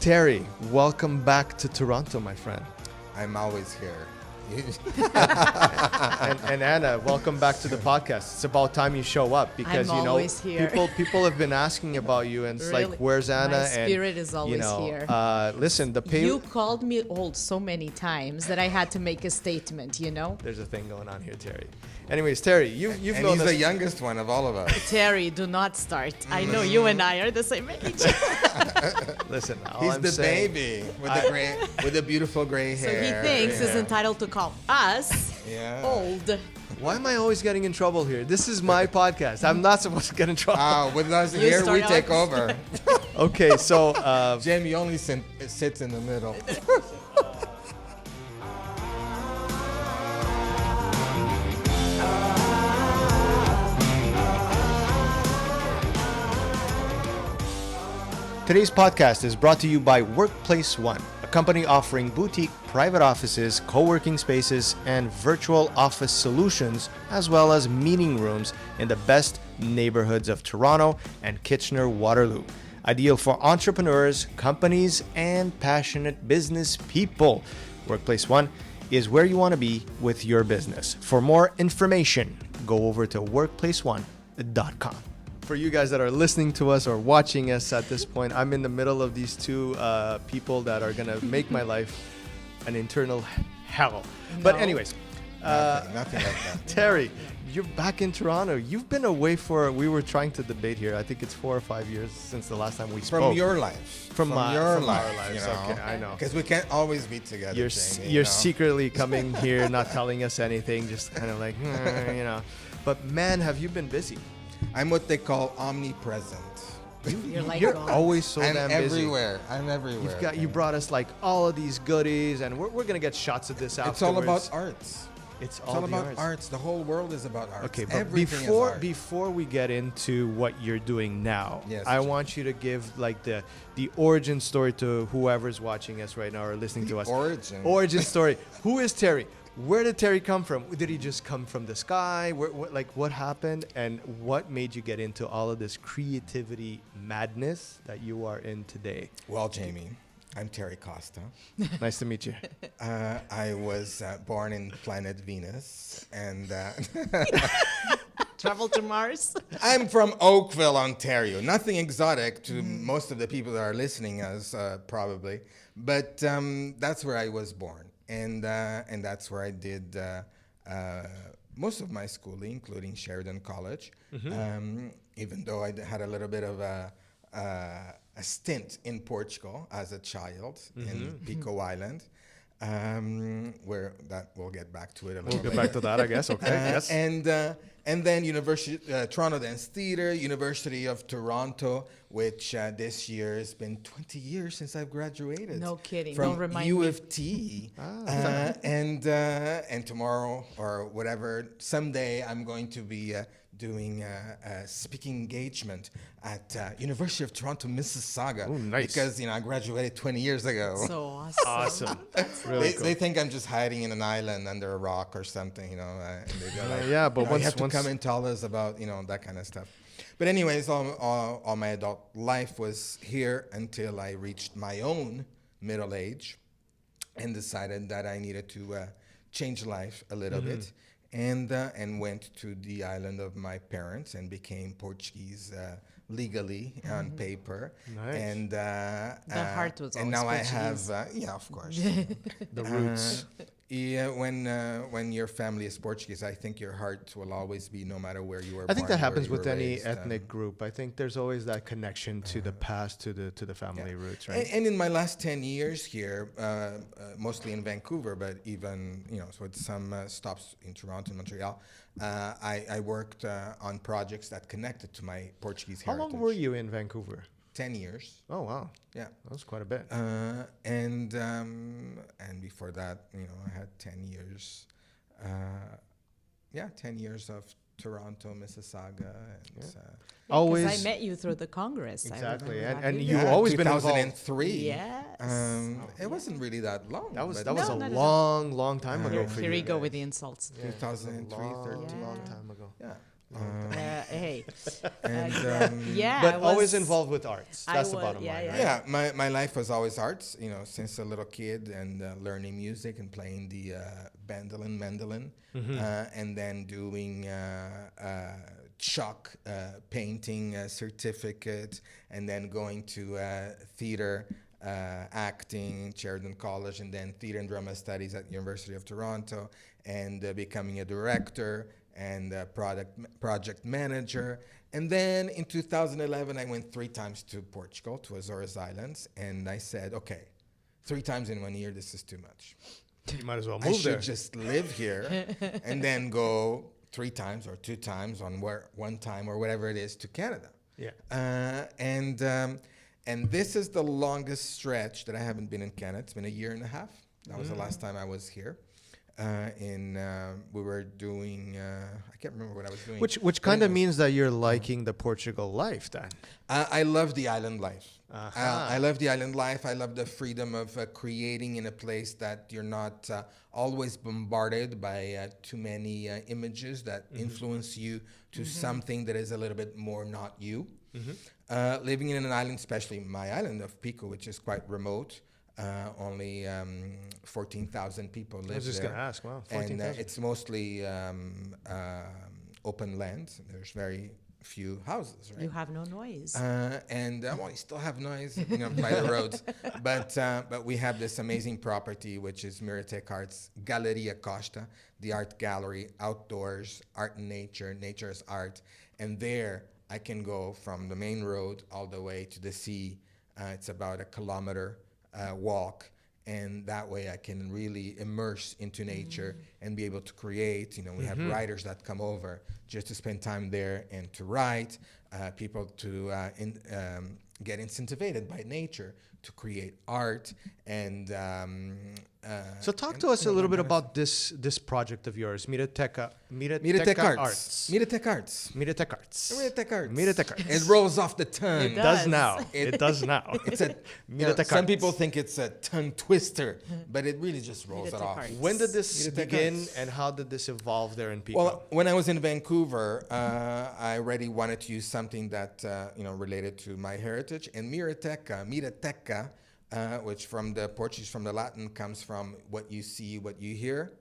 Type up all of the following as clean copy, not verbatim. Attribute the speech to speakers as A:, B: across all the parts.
A: Terry, welcome back to Toronto, my friend.
B: I'm always here.
A: And Anna, welcome back to the podcast. It's about time you show up because
C: I'm always here.
A: people have been asking about you, and it's
C: Really?
A: like, where's Anna?
C: My spirit is always here.
A: Listen,
C: You called me old so many times that I had to make a statement, you know?
A: There's a thing going on here, Terry. Anyways, Terry, you've
B: And
A: known
B: he's
A: us.
B: the youngest one of all of us.
C: Terry, do not start. I know you and I are the same age.
A: Listen, all
B: He's
A: I'm
B: the
A: saying,
B: baby with the beautiful gray
C: So
B: hair.
C: he thinks he's entitled to call us
B: Yeah.
C: old.
A: Why am I always getting in trouble here? This is my podcast. I'm not supposed to get in trouble.
B: With us
C: You
B: here,
C: start
B: we
C: out.
B: take over.
A: Okay, so
B: Jamie only sits in the middle.
A: today's podcast is brought to you by Workplace One, a company offering boutique private offices, co-working spaces, and virtual office solutions, as well as meeting rooms in the best neighborhoods of Toronto and Kitchener-Waterloo. Ideal for entrepreneurs, companies, and passionate business people. Workplace One is where you want to be with your business. For more information, go over to workplaceone.com. For you guys that are listening to us or watching us at this point, I'm in the middle of these two people that are going to make my life an internal hell. But anyways,
B: Nothing like that.
A: Terry, you're back in Toronto. You've been away we were trying to debate here. I think it's 4 or 5 years since the last time we spoke.
B: From your life.
A: From our
B: life.
A: lives.
B: You know?
A: Okay, I know.
B: Because we can't always be together.
A: You're
B: Jamie,
A: you're
B: you know?
A: secretly coming here, not telling us anything, just kind of like, you know. But man, have you been busy?
B: I'm what they call omnipresent.
C: You're like
A: You're
C: God.
A: always so
B: I'm
A: damn busy.
B: everywhere. I'm everywhere.
A: You brought us like all of these goodies, and we're gonna get shots of this afterwards.
B: It's all about arts.
A: It's
B: It's all
A: the
B: about arts. The whole world is about arts.
A: Okay, but
B: Everything is art.
A: before we get into what you're doing now,
B: Yes,
A: I
B: Jim.
A: want you to give like the origin story to whoever's watching us right now or listening to us. Origin story. Who is Terry? Where did Terry come from? Did he just come from the sky? What happened? And what made you get into all of this creativity madness that you are in today?
B: Well, Jamie, I'm Terry Costa.
A: Nice to meet you.
B: I was born in planet Venus, and
C: Travel to Mars.
B: I'm from Oakville, Ontario. Nothing exotic to most of the people that are listening us, probably, but that's where I was born, and that's where I did most of my schooling, including Sheridan College. Even though I had a little bit of a stint in Portugal as a child in Pico Island, where that we'll get back to it a little bit.
A: We'll get back to that, I guess. Okay. Yes.
B: And then University Toronto Dance Theatre, University of Toronto, which this year has been 20 years since I've graduated.
C: No kidding.
B: From
C: Don't remind
B: U
C: me.
B: of T. And tomorrow or whatever, someday I'm going to be doing a speaking engagement at University of Toronto, Mississauga.
A: Ooh, nice.
B: Because I graduated 20 years ago.
C: So awesome.
A: Awesome. Really cool.
B: They think I'm just hiding in an island under a rock or something, and they're like,
A: yeah, but
B: you
A: once
B: have to come and tell us about, that kind of stuff. But anyways, all my adult life was here until I reached my own middle age and decided that I needed to change life a little bit. And went to the island of my parents and became Portuguese legally on paper.
A: Nice.
B: And
C: The heart was
B: and
C: always
B: now I
C: Portuguese.
B: have of course.
A: The roots.
B: Yeah, when your family is Portuguese, I think your heart will always be no matter where you were born.
A: I think that
B: where
A: happens
B: you were
A: with any
B: raised,
A: ethnic group. I think there's always that connection to the past, to the family roots, right?
B: And in my last 10 years here, mostly in Vancouver, but even, so with some stops in Toronto and Montreal, I worked on projects that connected to my Portuguese
A: How
B: heritage.
A: long were you in Vancouver?
B: 10 years.
A: Oh, wow.
B: Yeah.
A: That was quite a bit.
B: And before that, I had 10 years. 10 years of Toronto, Mississauga. And,
A: Always.
C: Because I met you through the Congress.
A: Exactly.
C: I remember
A: And
C: having
A: you've
C: you.
A: always been involved.
B: 2003.
C: Yes.
B: It wasn't really that long.
A: That was
B: but
A: that was
C: No,
A: a
C: not at
A: long time ago
C: Here,
A: for
C: here
A: you
C: we go
A: guys.
C: with the insults.
A: Yeah,
B: 2003,
A: long,
B: 13.
A: long time ago.
B: Yeah.
C: Hey.
B: And
C: Yeah.
A: But
C: I
A: always
C: was-
A: involved with arts.
C: I
A: That's the
C: was-
A: bottom
C: yeah,
A: line,
C: yeah.
A: right?
B: yeah, my life was always arts, you know, since a little kid, and learning music and playing the mandolin, and then doing chalk painting certificate, and then going to theater, acting, Sheridan College, and then theater and drama studies at University of Toronto, and becoming a director and a project manager. And then in 2011, I went 3 times to Portugal, to Azores Islands, and I said, okay, 3 times in 1 year, this is too much.
A: You might as well
B: I
A: move
B: should
A: there.
B: just live here and then go 3 times or 2 times on 1 time or whatever it is to Canada.
A: Yeah.
B: And this is the longest stretch that I haven't been in Canada. It's been a year and a half. That was the last time I was here. We were doing, I can't remember what I was doing.
A: Which kind of means that you're liking the Portugal life then.
B: I love the island life.
A: Uh-huh.
B: I love the island life. I love the freedom of creating in a place that you're not always bombarded by too many images that influence you to something that is a little bit more not you. Living in an island, especially my island of Pico, which is quite remote, only 14,000 people live there.
A: I was just going to ask, wow,
B: And
A: 14,000.
B: it's mostly open land. There's very few houses, right?
C: You have no noise.
B: Well, you still have noise, you know, by the roads, but we have this amazing property, which is Miratecarts, Galeria Costa, the art gallery, outdoors, art and nature, nature is art, and there I can go from the main road all the way to the sea. It's about a kilometer walk. And that way I can really immerse into nature and be able to create. You know, we have writers that come over just to spend time there and to write, people to get incentivized by nature to create art. And
A: So talk to us a little bit about this project of yours, Miratecarts.
B: Miratecarts.
A: Miratecarts.
B: Miratecarts. It rolls off the tongue.
A: It does
C: does.
A: now. It does now.
B: It's a, you know, some people think it's a tongue twister, but it really just rolls it off.
C: Miratecarts.
A: When did this
B: Miratecarts.
A: begin, and how did this evolve there in Pico?
B: Well, when I was in Vancouver, I already wanted to use something that you know, related to my heritage. And Mirateca, which from the Portuguese, from the Latin, comes from what you see, what you hear,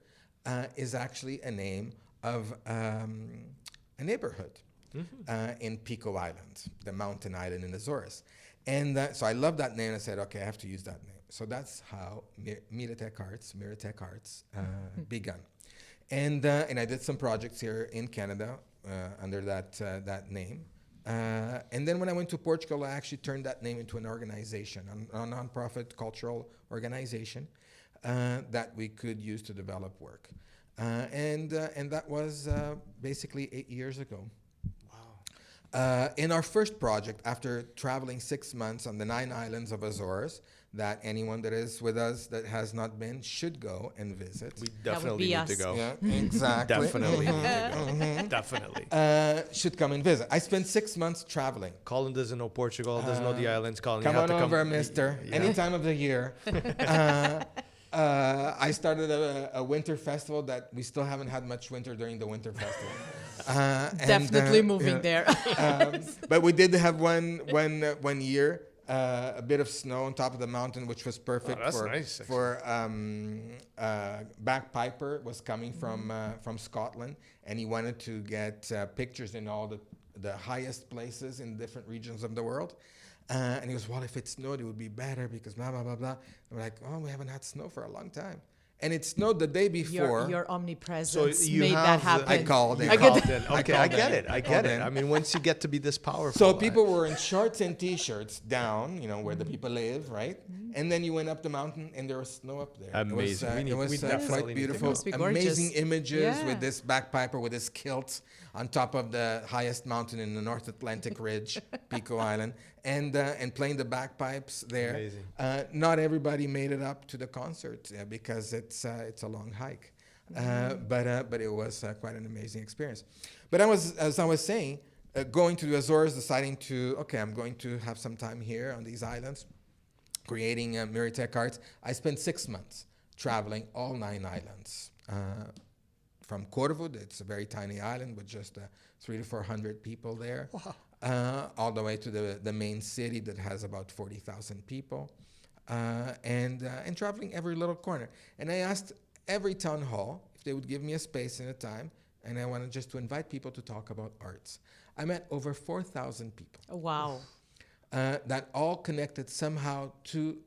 B: is actually a name of a neighborhood in Pico Island, the mountain island in Azores. And so I love that name. I said, okay, I have to use that name. So that's how Miratecarts begun. And I did some projects here in Canada under that name. And then when I went to Portugal, I actually turned that name into an organization, a nonprofit cultural organization that we could use to develop work. And that was basically 8 years ago. Wow. In our first project, after traveling 6 months on the 9 islands of Azores, that anyone that is with us that has not been should go and visit.
A: We
C: That would
A: definitely
C: be
A: need
C: us.
A: to go.
B: Yeah, exactly.
A: Definitely need to go. Definitely.
B: Should come and visit. I spent 6 months traveling.
A: Colin doesn't know Portugal, doesn't know the islands. Colin,
B: Come
A: you have
B: on
A: to
B: over,
A: come.
B: mister.
A: Yeah.
B: Any time of the year. I started a winter festival that we still haven't had much winter during the winter festival.
C: Definitely moving there.
B: But we did have one year, a bit of snow on top of the mountain, which was perfect
A: that's nice,
B: for bagpiper was coming from Scotland, and he wanted to get pictures in all the highest places in different regions of the world. And he goes, well, if it snowed, it would be better because blah, blah, blah, blah. And we're like, oh, we haven't had snow for a long time. And it snowed the day before.
C: Your omnipresence
A: So you
C: made that
A: have
C: happen.
B: I called it.
A: You called in. Okay, I
B: called
A: get
B: in.
A: it. I
B: I
A: get
B: called
A: it.
B: in.
A: I mean, once you get to be this powerful.
B: So people were in shorts and T-shirts down, you know, where the people live, right? And then you went up the mountain and there was snow up there.
A: Amazing.
B: It was
A: we definitely
B: quite
A: need to
B: beautiful.
A: go.
C: Must be gorgeous.
B: Amazing images
C: Yeah.
B: with this bagpiper with his kilt on top of the highest mountain in the North Atlantic Ridge, Pico Island, and playing the bagpipes there.
A: Amazing.
B: Not everybody made it up to the concert because it's a long hike. But it was quite an amazing experience. But as I was saying, going to the Azores, deciding to, okay, I'm going to have some time here on these islands, creating Miratecarts. I spent 6 months traveling all 9 islands, from Corvo. It's a very tiny island with just 300 to 400 people there.
A: Wow.
B: All the way to the main city that has about 40,000 people, and traveling every little corner. And I asked every town hall if they would give me a space and a time, and I wanted just to invite people to talk about arts. I met over 4,000 people.
C: Oh, wow.
B: That all connected somehow to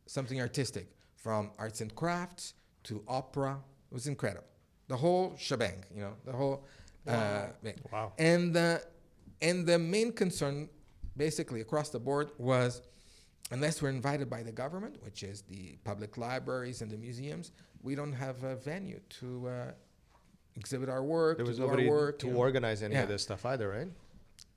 B: something artistic, from arts and crafts to opera. It was incredible. The whole shebang, the whole thing.
A: Wow.
B: And the main concern, basically across the board, was unless we're invited by the government, which is the public libraries and the museums, we don't have a venue to exhibit our work,
A: There was
B: to do
A: nobody
B: our work.
A: to organize any of this stuff either, right?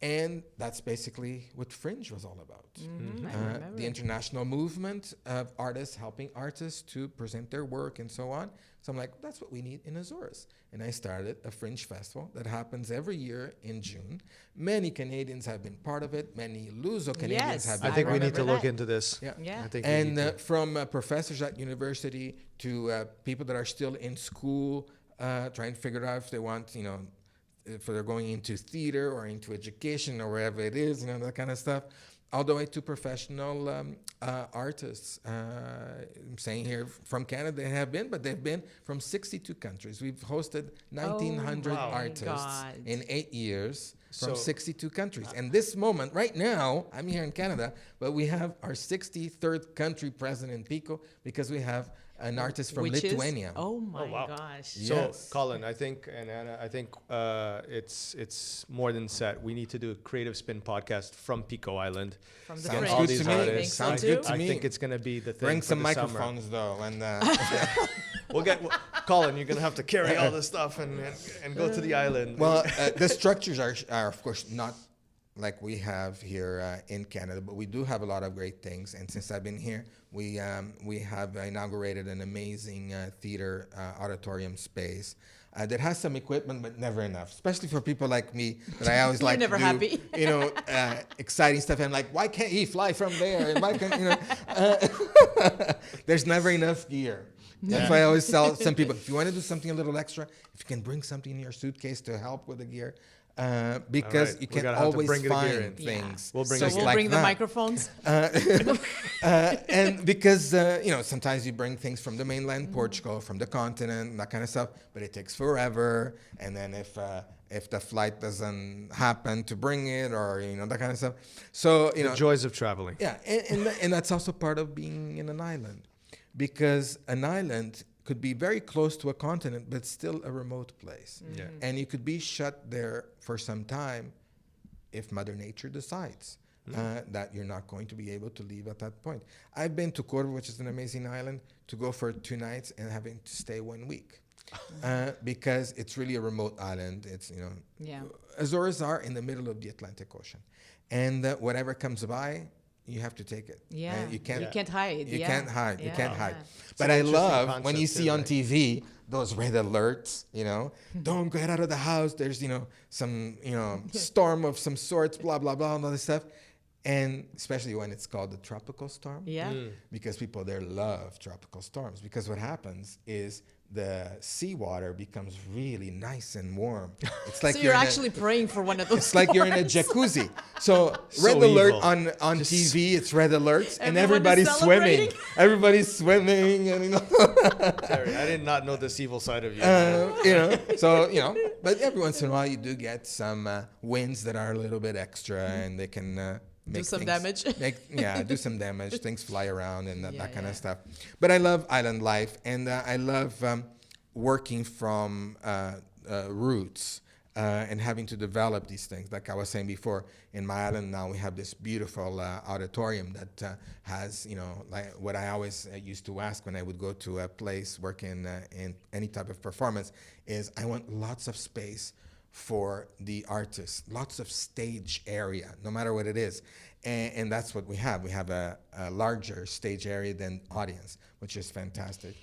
B: And that's basically what Fringe was all about.
C: Mm-hmm. I remember.
B: The international movement of artists helping artists to present their work and so on. So I'm like, that's what we need in Azores. And I started a Fringe festival that happens every year in June. Many Canadians have been part of it. Many Luso-Canadians
C: Yes,
B: have
A: I
B: been
A: think we
B: part
A: need
B: of
A: to
B: it.
A: look into this.
C: Yeah.
A: I think we need
B: And
A: to.
B: from professors at university to people that are still in school, trying to figure out if they want, if they're going into theater or into education or wherever it is, that kind of stuff, all the way to professional artists. I'm saying here from Canada they have been, but they've been from 62 countries. We've hosted 1,900
C: wow.
B: artists
C: God.
B: in 8 years from
A: So-
B: 62 countries. And this moment, right now, I'm here in Canada, but we have our 63rd country present in Pico because we have an artist from
C: Which is-
B: Lithuania.
C: Oh my
A: wow.
C: gosh.
B: Yeah.
A: So,
B: Yes.
A: Colin, I think, and Anna, I think it's more than set. We need to do a Creative Spin podcast from Pico Island.
C: From the
B: Sounds
C: Fringe.
A: all
B: good
A: these
B: to me.
A: artists.
B: Sounds
C: I
B: good
C: think
B: to
A: I
B: me.
A: think it's going to be the thing.
B: Bring
A: for
B: some
A: the summer.
B: microphones though, and
A: We'll get Colin. You're going to have to carry all this stuff and go to the island.
B: well, the structures are of course not like we have here in Canada, but we do have a lot of great things. And since I've been here, we have inaugurated an amazing theater auditorium space that has some equipment, but never enough. Especially for people like me, that I always
C: You're
B: like
C: never
B: to do,
C: happy.
B: exciting stuff. And I'm like, why can't he fly from there? And why can't there's never enough gear. That's why I always tell some people, if you want to do something a little extra, if you can bring something in your suitcase to help with the gear, because
A: right.
B: you
A: We're
B: can
A: gonna have to
B: always
A: bring the gear
B: find
A: in.
B: things.
A: We'll bring
C: So
A: the
B: just
C: we'll
B: like
C: bring the
B: that.
C: microphones.
B: And because sometimes you bring things from the mainland Portugal, from the continent, that kind of stuff, but it takes forever. And then if the flight doesn't happen to bring it, or that kind of stuff, so
A: the joys of traveling.
B: yeah, and that's also part of being in an island, because an island could be very close to a continent, but still a remote place.
A: Yeah.
B: And you could be shut there for some time if Mother Nature decides that you're not going to be able to leave at that point. I've been to Corvo, which is an amazing island, to go for 2 nights and having to stay 1 week. Because it's really a remote island. It's,
C: Yeah.
B: Azores are in the middle of the Atlantic Ocean. And whatever comes by, you have to take it.
C: Yeah.
B: You can't
C: You can't hide.
B: you
C: yeah.
B: can't hide. You
C: Yeah.
B: can't hide.
C: Yeah.
B: But
A: an
B: I
A: interesting
B: love when you
A: concept
B: see
A: too,
B: on
A: right?
B: TV those red alerts, don't get out of the house. There's, some, storm of some sorts, blah, blah, blah, and all this stuff. And especially when it's called the tropical storm.
C: Yeah.
B: Because people there love tropical storms. Because what happens is the seawater becomes really nice and warm. It's like
C: So you're
B: in a-
C: actually praying for one of those.
B: it's like you're in a jacuzzi. So
A: So
B: red alert
A: evil.
B: on TV, it's red alerts, and
C: Everyone is
B: everybody's swimming.
C: celebrating.
B: Everybody's swimming, and
A: Terry, I did not know this evil side of you.
B: but every once in a while you do get some winds that are a little bit extra, and they can make
C: some
B: things-
C: damage.
B: do some damage. Things fly around and that kind
C: Yeah.
B: of stuff. But I love island life, and I love working from roots. And having to develop these things. Like I was saying before, in my island now we have this beautiful auditorium that has, like what I always used to ask when I would go to a place working in any type of performance is I want lots of space for the artists, lots of stage area, no matter what it is. And that's what we have. We have a larger stage area than audience, which is fantastic.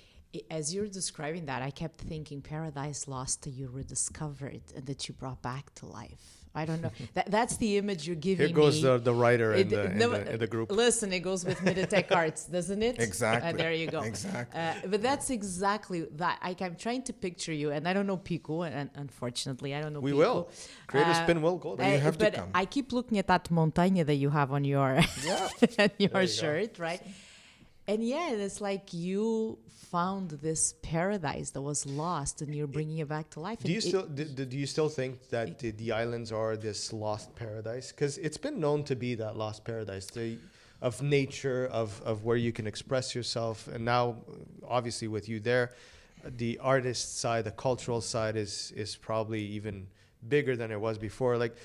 C: As you're describing that, I kept thinking Paradise Lost that you rediscovered and that you brought back to life. I don't know. That's the image you're giving
A: Here goes
C: me.
A: the writer in
C: No,
A: the group.
C: Listen, it goes with Miratecarts, doesn't it?
B: Exactly.
C: There you go.
B: Exactly.
C: But that's exactly that. I'm trying to picture you, and I don't know Pico, and unfortunately, I don't know
A: We
C: Pico.
A: will. Creative Spin will go there.
B: You have to
C: but
B: come.
C: I keep looking at that montaña that you have on your on your shirt, right? And yeah, it's like you found this paradise that was lost, and you're bringing it back to life.
A: Do you still think that the islands are this lost paradise? Because it's been known to be that lost paradise of nature, of where you can express yourself. And now, obviously, with you there, the artist side, the cultural side is probably even bigger than it was before. Like,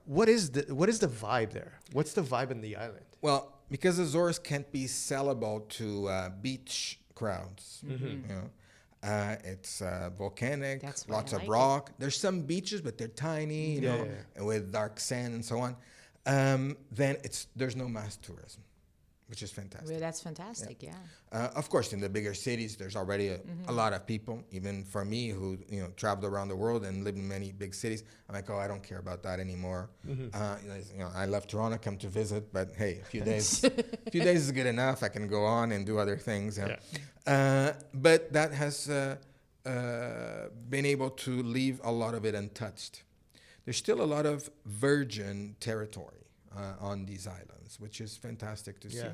A: what is the vibe there? What's the vibe in the island?
B: Well, because Azores can't be sellable to beach crowds. You know, it's volcanic,
C: That's why
B: lots
C: I
B: of
C: like
B: rock. There's some beaches, but they're tiny, you know, and with dark sand and so on. Then there's no mass tourism, which is fantastic.
C: Well, that's fantastic, yeah.
B: Of course, in the bigger cities, there's already a lot of people. Even for me, who traveled around the world and lived in many big cities, I'm like, oh, I don't care about that anymore. I love Toronto, come to visit, but hey, a few days is good enough. I can go on and do other things. But that has been able to leave a lot of it untouched. There's still a lot of virgin territory on these islands, which is fantastic to see.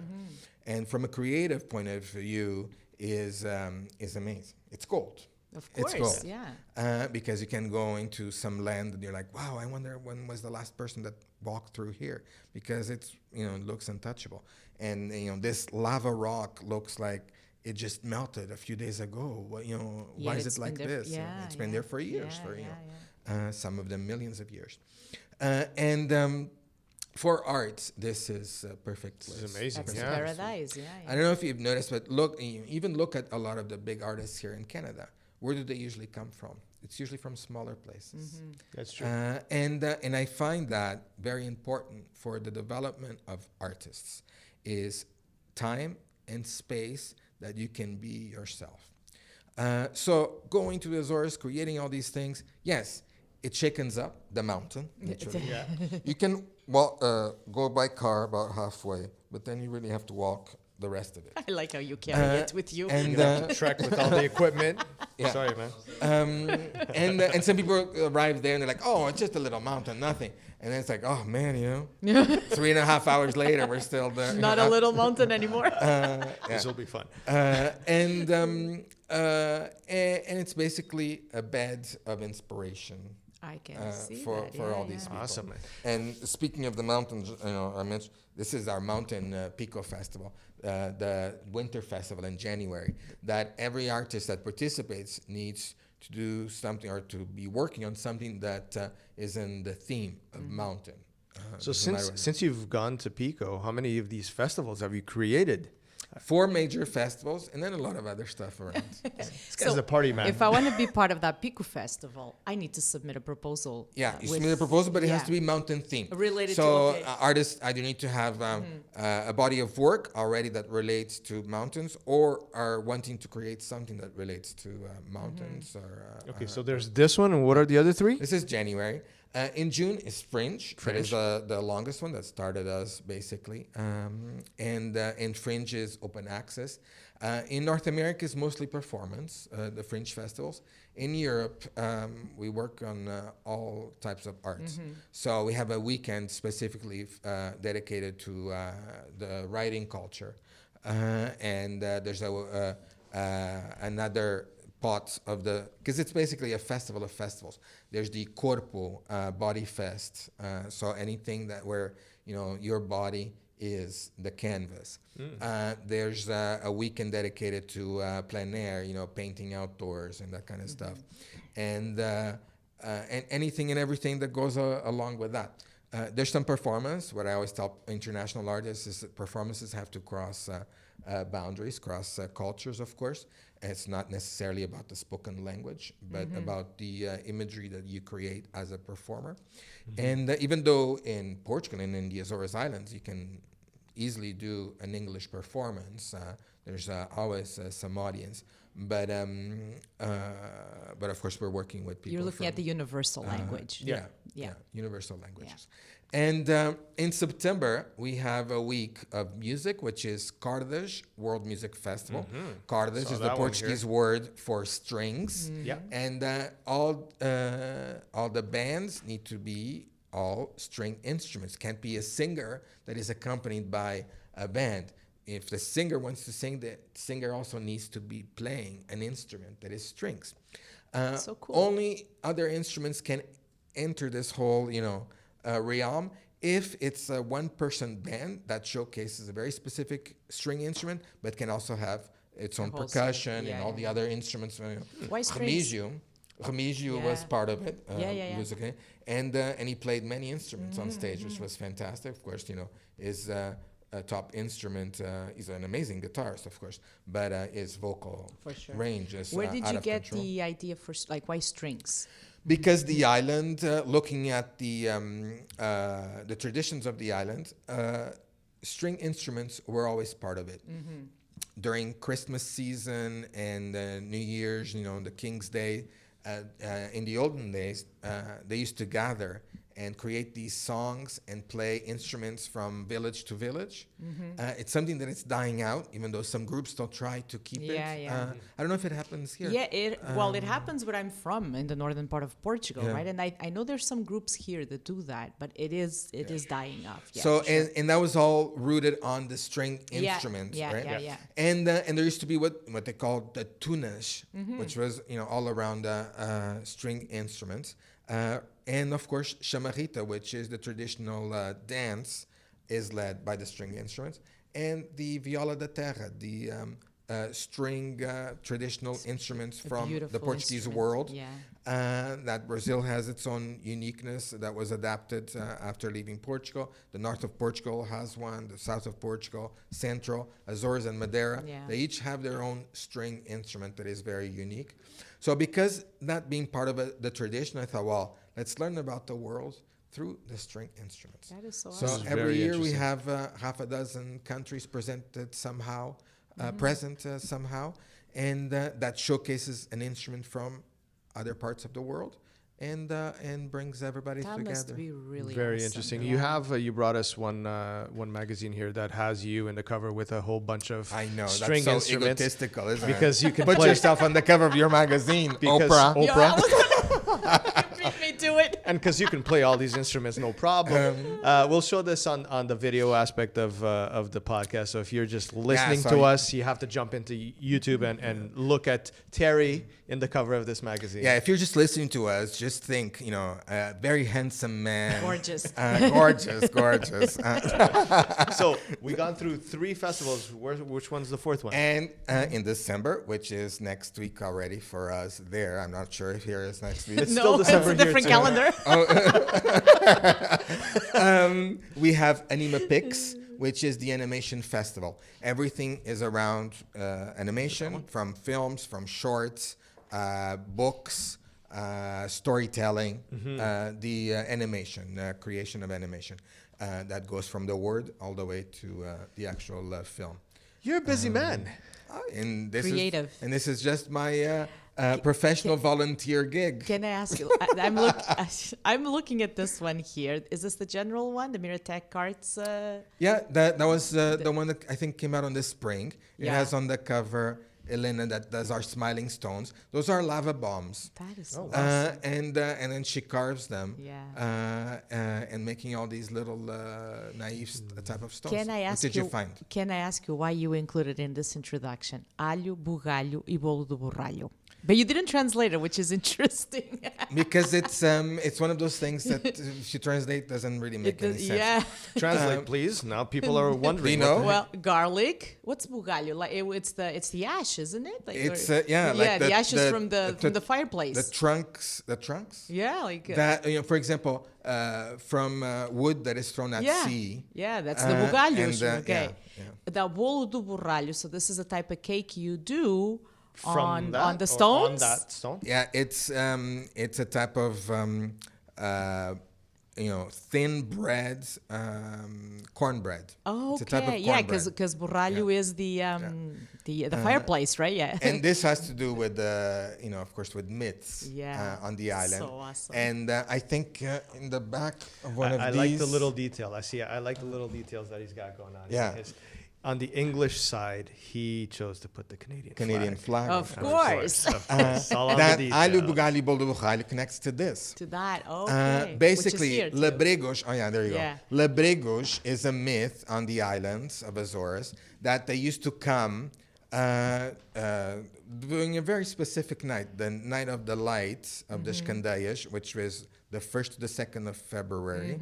B: And from a creative point of view, is amazing. It's gold.
C: Of course,
B: it's gold.
C: yeah.
B: Because you can go into some land and you're like, wow, I wonder when was the last person that walked through here, because it looks untouchable. And this lava rock looks like it just melted a few days ago. Well, why is it like this?
C: Yeah,
B: it's been there for years, some of them millions of years. For art, this is a perfect place.
A: This is amazing.
C: That's paradise, yeah.
B: I don't know if you've noticed, but even look at a lot of the big artists here in Canada. Where do they usually come from? It's usually from smaller places.
A: That's true.
B: And I find that very important for the development of artists is time and space that you can be yourself. So going to the Azores, creating all these things, yes, it shakens up the mountain, literally. You can go by car about halfway, but then you really have to walk the rest of it.
C: I like how you carry it with you.
B: And
A: Trek with all the equipment. Sorry, man.
B: and some people arrive there and they're like, oh, it's just a little mountain, nothing. And then it's like, oh man, 3.5 hours later, we're still there.
C: Not a little mountain anymore.
A: This will be fun.
B: And it's basically a bed of inspiration.
C: I can see
B: for all these people.
A: Awesome, man.
B: And speaking of the mountains, I mentioned this is our mountain Pico festival, the winter festival in January. That every artist that participates needs to do something or to be working on something that is in the theme of mountain.
A: So since you've gone to Pico, how many of these festivals have you created?
B: 4 major festivals, and then a lot of other stuff around.
A: This guy's a party man.
C: If I want to be part of that Pico festival, I need to submit a proposal.
B: Yeah, you submit a proposal, but it has to be mountain themed.
C: Related
B: so
C: to,
B: artists either need to have a body of work already that relates to mountains, or are wanting to create something that relates to mountains.
A: Okay, so there's this one, and what are the other 3?
B: This is January. In June is Fringe. That is the longest one that started us, basically. And Fringe is open access. In North America, it's mostly performance, the Fringe festivals. In Europe, we work on all types of arts. So we have a weekend specifically dedicated to the writing culture. And there's another parts of because it's basically a festival of festivals. There's the Corpo Body Fest, so anything where your body is the canvas. There's a weekend dedicated to plein air, painting outdoors and that kind of stuff, and anything and everything that goes along with that. There's some performance. What I always tell international artists is that performances have to cross boundaries, cross cultures, of course. It's not necessarily about the spoken language, but about the imagery that you create as a performer. And even though in Portugal and in the Azores Islands, you can easily do an English performance. There's always some audience, but of course we're working with people.
C: You're looking at the universal language.
B: Yeah,
C: Yeah.
B: universal languages. And in September, we have a week of music, which is Cardas World Music Festival. Cardas is the Portuguese word for strings.
A: Yeah.
B: And all the bands need to be all string instruments. Can't be a singer that is accompanied by a band. If the singer wants to sing, the singer also needs to be playing an instrument that is strings.
C: So cool.
B: Only other instruments can enter this whole, realm if it's a one-person band that showcases a very specific string instrument, but can also have its own percussion and all the other instruments.
C: Why strings?
B: Remigio was part of it.
C: Yeah.
B: And he played many instruments on stage, which was fantastic. Of course, his top instrument. He's an amazing guitarist, of course, but his vocal range is
C: Where did
B: out
C: you
B: of
C: get
B: control.
C: the idea for why strings?
B: Because the island, looking at the traditions of the island, string instruments were always part of it. During Christmas season and New Year's, the King's Day, in the olden days, they used to gather and create these songs and play instruments from village to village. It's something that is dying out, even though some groups still try to keep it. I don't know if it happens here.
C: Yeah, it happens where I'm from, in the northern part of Portugal, right? And I know there's some groups here that do that, but it is dying off. Yeah,
B: So and that was all rooted on the string instrument, right?
C: Yeah.
B: And there used to be what they called the tunas, which was all around string instruments. And of course, chamarrita, which is the traditional dance, is led by the string instruments. And the viola da terra, the string traditional instruments from the Portuguese world. That Brazil has its own uniqueness that was adapted after leaving Portugal. The north of Portugal has one, the south of Portugal, Central, Azores and Madeira. They each have their own string instrument that is very unique. So because that being part of the tradition, I thought, well, let's learn about the world through the string instruments.
C: That is so awesome.
B: So every year we have half a dozen countries presented somehow, present somehow, and that showcases an instrument from other parts of the world, and brings everybody together.
C: That must be really
A: very
C: awesome.
A: interesting. You have you brought us one magazine here that has you in the cover with a whole bunch of string
B: that's so
A: instruments.
B: Egotistical, isn't
A: Because
B: it?
A: you can
B: put
A: play
B: yourself on the cover of your magazine,
A: because
B: Oprah.
C: You beat me to it.
A: And because you can play all these instruments, no problem. We'll show this on the video aspect of the podcast. So if you're just listening to us, you have to jump into YouTube and look at Terry in the cover of this magazine.
B: Yeah, if you're just listening to us, just think, a very handsome man.
C: Gorgeous.
B: Gorgeous.
A: So we gone through 3 festivals. Which one's the 4th one?
B: And in December, which is next week already for us there. I'm not sure if here is next week.
A: It's still December
C: it's a different calendar.
B: We have Anima Pix, which is the animation festival. Everything is around animation, from films, from shorts, books, storytelling, the animation, creation of animation. That goes from the word all the way to the actual film.
A: You're a busy man.
B: And this
C: Creative.
B: This is just my professional volunteer gig.
C: Can I ask you? I'm looking at this one here. Is this the general one, the Miratecarts?
B: Yeah, that was the one that I think came out on this spring. It has on the cover Elena that does our smiling stones. Those are lava bombs.
C: That is so awesome.
B: And then she carves them.
C: Yeah.
B: And making all these little naive type of stones.
C: Can I ask
B: what did you find?
C: Can I ask you why you included in this introduction alho, bugalho e bolo do borralho? But you didn't translate it, which is interesting.
B: Because it's one of those things that if you translate doesn't really make any sense.
C: Yeah.
A: Translate, please. Now people are wondering.
B: You know?
C: Well, garlic. What's bugalho? Like it's the ash, isn't it? Like,
B: It's
C: like
B: the
C: ashes from the fireplace.
B: The trunks.
C: Yeah, like
B: that for example, from wood that is thrown at sea.
C: Yeah, that's the bugalho. Okay.
B: Yeah.
C: The bolo do borralho. So this is a type of cake you do
A: From
C: on the stones.
A: On that stone.
B: Yeah, it's a type of thin bread, cornbread.
C: Oh,
B: It's a type of
C: okay. Yeah,
B: cornbread.
C: because borralho is the fireplace, right? Yeah.
B: And this has to do with, of course, with myths on the island.
C: So awesome.
B: And I think in the back of one of
A: I
B: these...
A: like the little detail. I like the little details that he's got going on.
B: Yeah.
A: On the English side, he chose to put the Canadian flag.
C: Of course.
A: It's all on
B: That
A: the
B: Alho
A: detail.
B: Bugali Boldo Bugali connects to this.
C: To that, okay.
B: Basically,
C: Which is here, too.
B: Lebregos, there you
C: Yeah.
B: go. Lebregos is a myth on the islands of Azores that they used to come during a very specific night, the night of the lights of the Shkandayish, which was the 1st to the 2nd of February.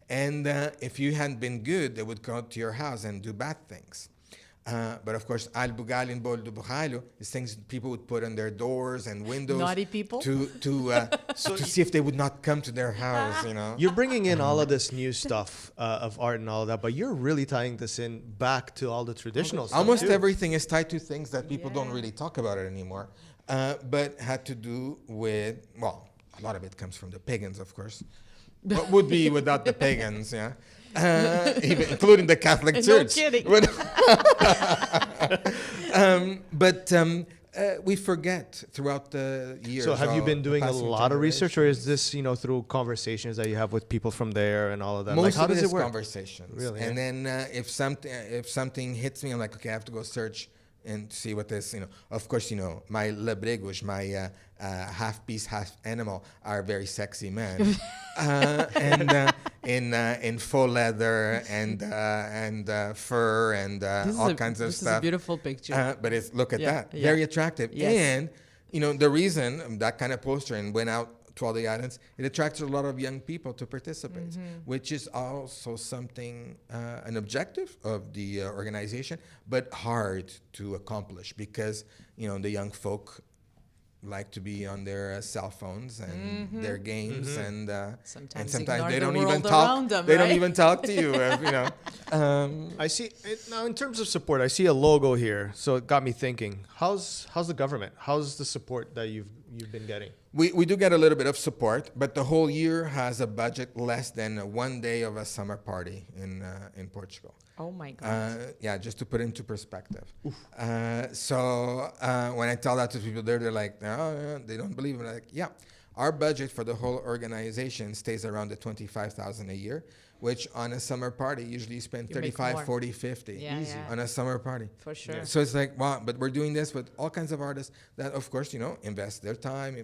B: And if you hadn't been good, they would go to your house and do bad things. But of course, Al Bugali and Boldo Bugali is things people would put on their doors and windows.
C: Naughty people?
B: To see if they would not come to their house,
A: You're bringing in all of this new stuff of art and all of that, but you're really tying this in back to all the traditional stuff.
B: Almost
A: too.
B: everything is tied to things that people don't really talk about it anymore, but had to do with, well, a lot of it comes from the pagans, of course. What would be without the pagans, yeah? Even including the Catholic
C: No
B: Church.
C: kidding.
B: But we forget throughout the years.
A: So have you been
B: the
A: doing a
B: passing
A: lot of research, or is
B: generations.
A: this, through conversations that you have with people from there and all of that?
B: Most
A: how
B: of it
A: does
B: is
A: it work?
B: conversations.
A: Really,
B: And then if something hits me, I'm like, okay, I have to go search and see what this, Of course, my lebregos, my half-beast, half-animal are very sexy men. And in faux leather and fur and all kinds of
C: This
B: stuff.
C: is a beautiful picture.
B: But look at that.
C: yeah.
B: Very attractive.
C: Yes.
B: And, the reason that kind of poster and went out to all the islands, it attracts a lot of young people to participate, which is also something, an objective of the organization, but hard to accomplish because, the young folk like to be on their cell phones and their games and
C: Sometimes
B: sometimes
C: ignore
B: they
C: the
B: don't even
C: world
B: talk.
C: around them,
B: They don't
C: right?
B: even talk to you.
A: I see now in terms of support. I see a logo here, so it got me thinking. How's the government? How's the support that you've been getting?
B: We do get a little bit of support, but the whole year has a budget less than one day of a summer party in Portugal.
C: Oh my God.
B: Just to put into perspective. So when I tell that to people there, they're like, no, they don't believe it. I'm like, yeah, our budget for the whole organization stays around the 25,000 a year, which on a summer party, usually you spend
C: You make
B: 35,
C: more.
B: 40, 50
C: Yeah, yeah.
B: on a summer party.
C: For sure.
B: So it's like, wow, but we're doing this with all kinds of artists that, of course, invest their time,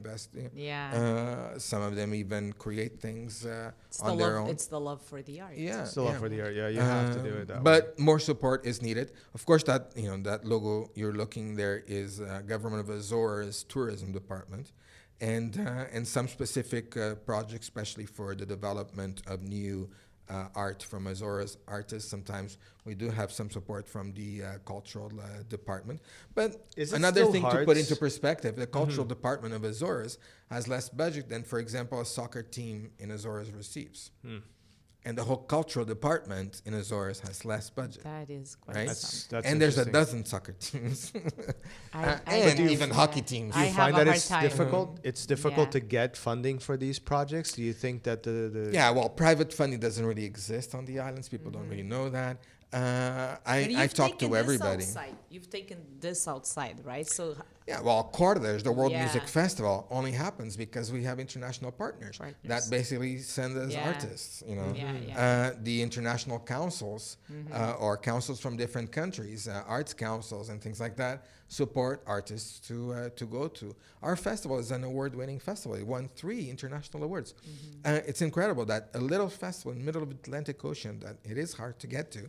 B: some of them even create things on their own.
C: It's the love for the art.
B: Yeah.
A: Still up for the art. Yeah, you have to do it that way.
B: But more support is needed. Of course, that that logo you're looking there is Government of Azores Tourism Department, and some specific projects, especially for the development of new art from Azores artists. Sometimes we do have some support from the cultural department. But
A: Is it
B: another
A: still
B: thing to
A: hard?
B: put into perspective, the cultural department of Azores has less budget than, for example, a soccer team in Azores receives. And the whole cultural department in Azores has less budget.
C: That is quite
B: Right?
C: something.
A: That's
B: And there's a
A: interesting.
B: dozen soccer teams.
C: I
B: and
C: guess,
B: even hockey teams.
A: Do you
C: I
A: find
C: have
A: that
C: a
A: it's
C: hard time.
A: difficult? It's difficult
C: Yeah.
A: to get funding for these projects. Do you think that the
B: Yeah, well, private funding doesn't really exist on the islands. People don't really know that. I've talked to everybody.
C: You've taken this outside, right? So
B: Yeah, well, Cordes, the World
C: Yeah.
B: Music Festival, only happens because we have international partners that basically send us
C: Yeah.
B: artists. The international councils or councils from different countries, arts councils and things like that, support artists to go to. Our festival is an award-winning festival. It won 3 international awards. It's incredible that a little festival in the middle of the Atlantic Ocean that it is hard to get to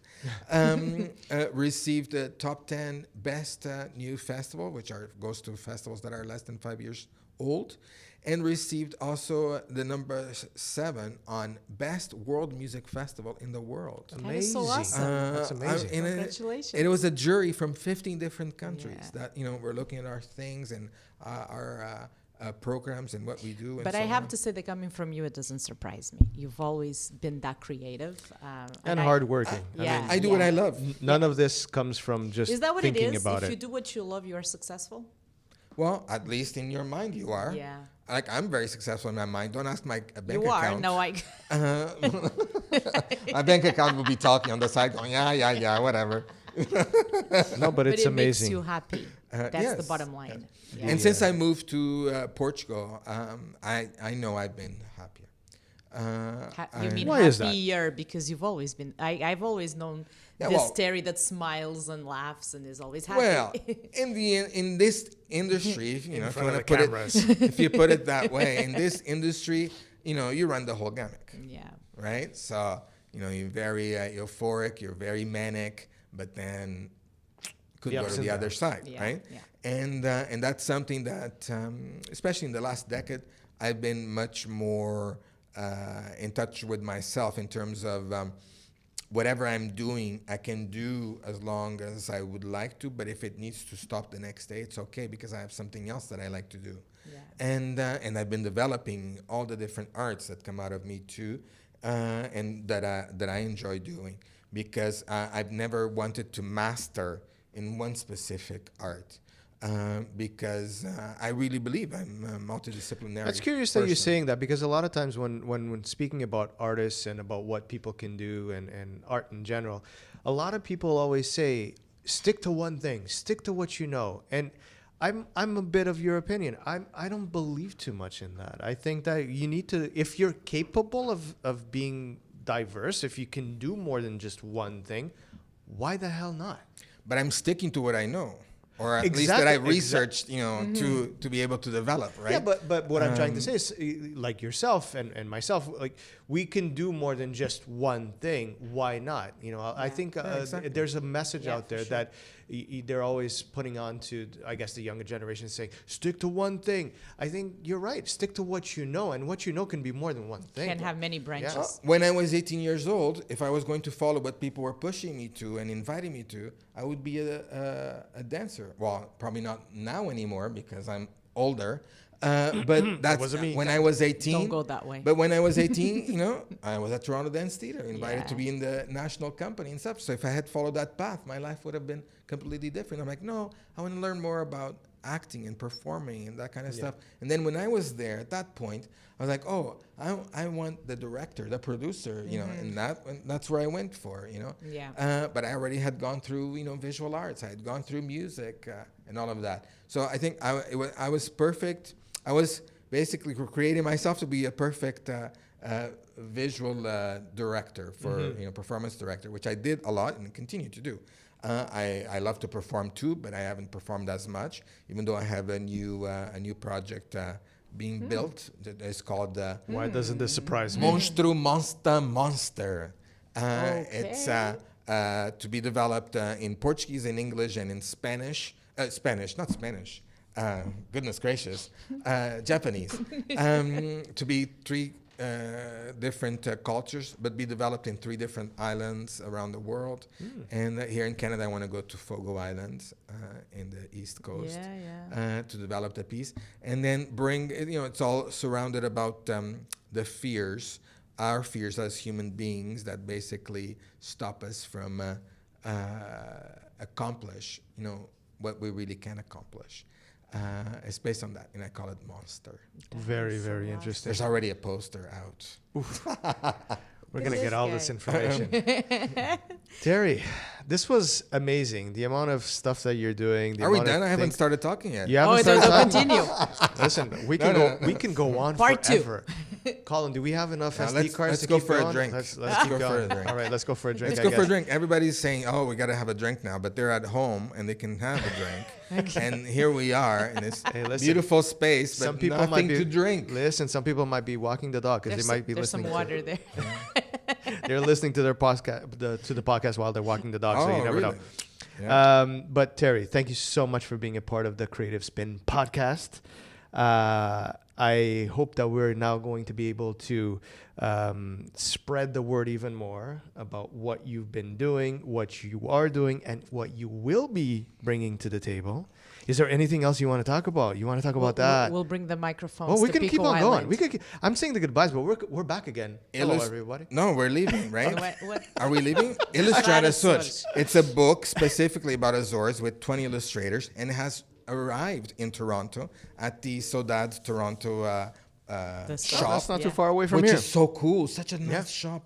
B: received the top 10 best new festival, which goes to festivals that are less than 5 years old, and received also the number 7 on best world music festival in the world.
C: that is so awesome.
A: That's amazing.
C: Congratulations.
B: It was a jury from 15 different countries that were looking at our things and our programs and what we do.
C: But
B: so
C: I have
B: on.
C: to say that coming from you, it doesn't surprise me. You've always been that creative
A: and hardworking.
C: Yeah.
B: I do what I love.
A: None of this comes from just
C: Is that what it
A: thinking
C: is?
A: about
C: If
A: it.
C: you do what you love, you are successful.
B: Well, at least in your mind you are.
C: Yeah.
B: Like, I'm very successful in my mind. Don't ask my bank
C: You are.
B: account.
C: No, I.
B: My bank account will be talking on the side going, yeah, whatever.
A: No, but
C: But
A: it's
C: it
A: amazing.
C: makes you happy. That's the
B: Yes.
C: bottom line. Yeah.
B: And since I moved to Portugal, I know I've been happier.
C: You mean
A: Why is that?
C: happier because you've always been. I've always known
B: Yeah,
C: this
B: well-
C: Terry that smiles and laughs and is always happy.
B: Well, in this industry, if you
A: front
B: want
A: of
B: to
A: the
B: put
A: cameras.
B: it, if you put it that way, in this industry, you run the whole gamut,
C: yeah.
B: right? So you're very euphoric, you're very manic, but then could
A: The
B: go
A: ups
B: to
A: and
B: the other
A: downs.
B: side,
C: Yeah,
B: right?
C: yeah.
B: And that's something that, especially in the last decade, I've been much more in touch with myself in terms of whatever I'm doing, I can do as long as I would like to. But if it needs to stop the next day, it's okay because I have something else that I like to do.
C: Yeah.
B: And I've been developing all the different arts that come out of me too, and that I enjoy doing because I've never wanted to master in one specific art. Because I really believe I'm a multidisciplinary.
A: That's curious that you're
B: person.
A: saying that because a lot of times when speaking about artists and about what people can do and art in general, a lot of people always say, stick to one thing, stick to what you know. And I'm a bit of your opinion. I don't believe too much in that. I think that you need to, if you're capable of being diverse, if you can do more than just one thing, why the hell not?
B: But I'm sticking to what I know. Or at least that I
A: Exactly,
B: researched, to be able to develop, right?
A: Yeah, but what I'm trying to say is, like yourself and myself, like we can do more than just one thing. Why not? I think
B: exactly.
A: there's a message
C: Yeah,
A: out
C: for
A: there
C: sure.
A: that they're always putting on to, I guess, the younger generation, saying, stick to one thing. I think you're right. Stick to what you know, and what you know can be more than one thing.
C: Can have many branches.
B: When I was 18 years old, if I was going to follow what people were pushing me to and inviting me to, I would be a dancer. Well, probably not now anymore because I'm older. But that's
A: wasn't me.
B: when I was 18.
C: Don't go that way.
B: But when I was 18, I was at Toronto Dance Theatre, invited to
C: Yeah.
B: be in the national company and stuff. So if I had followed that path, my life would have been completely different. I'm like, no, I want to learn more about acting and performing and that kind of stuff. And then when I was there at that point, I was like, oh, I want the director, the producer, and that's where I went for,
C: Yeah.
B: But I already had gone through, visual arts. I had gone through music and all of that. So I think I was perfect. I was basically creating myself to be a perfect visual director for, performance director, which I did a lot and continue to do. I love to perform too, but I haven't performed as much, even though I have a new project being built. It's called
A: Why doesn't this surprise me?
B: Monstro Monster. It's to be developed in Portuguese, in English, and in Spanish. Not Spanish. Goodness gracious. Japanese. To be three different cultures, but be developed in 3 different islands around the world. And here in Canada, I want to go to Fogo Islands in the East Coast to develop the piece. And then bring, it's all surrounded about the fears, our fears as human beings that basically stop us from accomplish, what we really can accomplish. It's based on that, and I call it Monster.
A: Very, very interesting.
B: There's already a poster out.
A: We're going to
C: This
A: get all
C: guy.
A: this information. Terry, this was amazing. The amount of stuff that you're doing. The
B: Are we
A: amount of
B: done? I haven't
A: things-
B: started talking yet.
A: You haven't
C: Oh,
A: started
C: so
A: talking?
C: continue.
A: Listen, we can go on
C: Part 2.
A: forever. Colin, do we have enough
B: Now,
A: SD cards
B: let's
A: to
B: go
A: keep
B: for a
A: going?
B: drink.
A: Let's
B: Let's
A: keep
B: go for
A: going.
B: a drink.
A: All right, let's go for a drink.
B: Let's
A: I
B: go for a
A: guess.
B: drink. Everybody's saying, "Oh, we got to have a drink now," but they're at home and they can have a drink. And here we are in this
A: Hey, listen,
B: beautiful space, but
A: Some people
B: nothing
A: might be
B: to drink.
A: Listen, some people might be walking the dog because
C: There's,
A: they might be
C: there's some
A: listening.
C: water there.
A: They're listening to their podcast, to the podcast while they're walking the dog. So you never know.
B: Yeah.
A: But Terry, thank you so much for being a part of the Creative Spin podcast. I hope that we're now going to be able to spread the word even more about what you've been doing, what you are doing, and what you will be bringing to the table. Is there anything else you want to talk about? You want to talk about that?
C: We'll bring the microphones.
A: Well, we
C: to
A: can
C: Pico
A: keep on
C: Island.
A: going. I'm saying the goodbyes, but we're back again. Hello, everybody.
B: No, we're leaving, right?
C: What?
B: Are we leaving? Illustrate
C: Azores.
B: Switch. It's a book specifically about Azores with 20 illustrators, and it has arrived in Toronto at the Saudade Toronto shop.
A: That's not too far away from
B: which
A: here.
B: is so cool. Such a nice shop.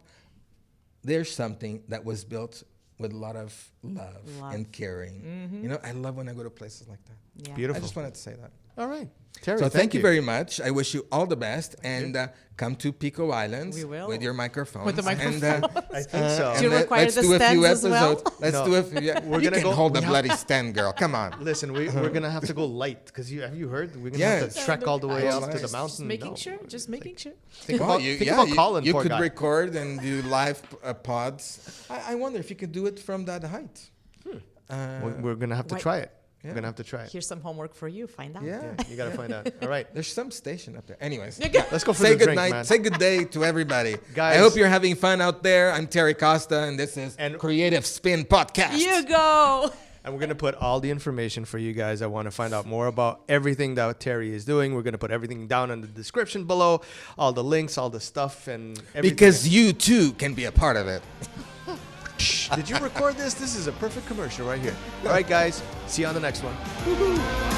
B: There's something that was built with a lot of love. And caring. You know, I love when I go to places like that.
C: Yeah.
A: Beautiful.
B: I just wanted to say that.
A: All right. Terry,
B: So thank you very much. I wish you all the best, and come to Pico Islands
C: We will.
B: with your microphone.
C: With the microphone.
B: And,
A: I think so.
C: Do you require
B: let's
C: the
B: do a few
C: stands as well?
B: episodes. Let's
A: No.
B: do a few. Yeah.
A: We're
B: You
A: gonna
B: can
A: go-
B: hold the
A: we have-
B: bloody stand, girl. Come on.
A: Listen, we're gonna have to go light because have you heard? We're gonna
B: Yeah.
A: have to trek all the way
B: Just
A: up to the mountain.
C: Just making
A: No.
C: sure. Just making sure.
A: Think
B: Well,
A: about, think about Colin.
B: you
A: poor
B: could
A: guy.
B: record and do live pods. I wonder if you could do it from that height.
A: We're gonna have to
C: Why-
A: try it.
B: Yeah.
A: We're gonna have to try it.
C: Here's some homework for you. Find out.
B: Yeah.
A: You gotta find out. All right.
B: There's some station up there. Anyways,
A: Let's go for
B: say
A: the
B: good
A: drink,
B: night.
A: man.
B: Say good day to everybody.
A: Guys.
B: I hope you're having fun out there. I'm Terry Costa, and this is
A: And-
B: Creative Spin Podcast.
C: You go.
A: And we're going to put all the information for you guys that want to find out more about everything that Terry is doing. We're going to put everything down in the description below, all the links, all the stuff, and everything.
B: Because you too can be a part of it.
A: Did you record this? This is a perfect commercial right here. All right, guys. See you on the next one.